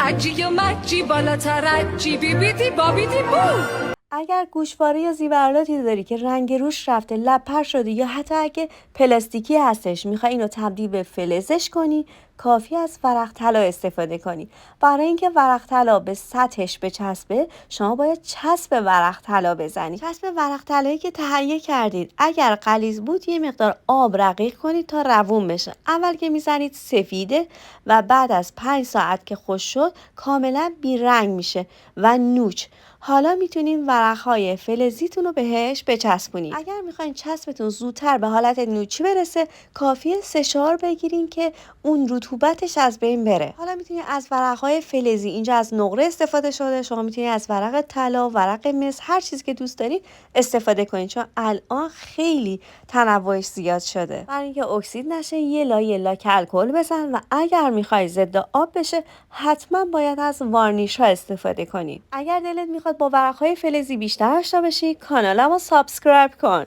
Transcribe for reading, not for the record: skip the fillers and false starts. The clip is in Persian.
هجی و مجی بالاتر هجی بیبیتی بابیتی بو. اگر گوشواره یا زیورالاتی داری که رنگ روش رفته، لپر شده یا حتی اگه پلاستیکی هستش میخوای اینو تبدیل به فلزش کنی، کافی از ورق طلا استفاده کنی. برای اینکه ورق طلا به سطحش بچسبه شما باید چسب ورق طلا بزنید. چسب ورق طلایی که تهیه کردید اگر غلیظ بود یه مقدار آب رقیق کنید تا روون بشه. اول که میزنید سفیده و بعد از 5 ساعت که خشک شد کاملا بیرنگ میشه و نوچ. حالا میتونین ورقهای فلزیتون رو بهش بچسبونید. اگر میخواین چسبتون زودتر به حالت نوچی برسه کافیه سشوار بگیرین که اون رطوبتش از بین بره. حالا میتونین از ورقهای فلزی، اینجا از نقره استفاده شده، شما میتونین از ورق طلا، ورق مس، هر چیزی که دوست دارین استفاده کنین چون الان خیلی تنوعش زیاد شده. برای اینکه اکسید نشه یه لاک الکل بزن و اگر میخوای ضد آب بشه حتما باید از وارنیش ها استفاده کنی. اگر دلت میخواد با ورقهای فلزی بیشتر آشنا بشی کانالمو سابسکرایب کن.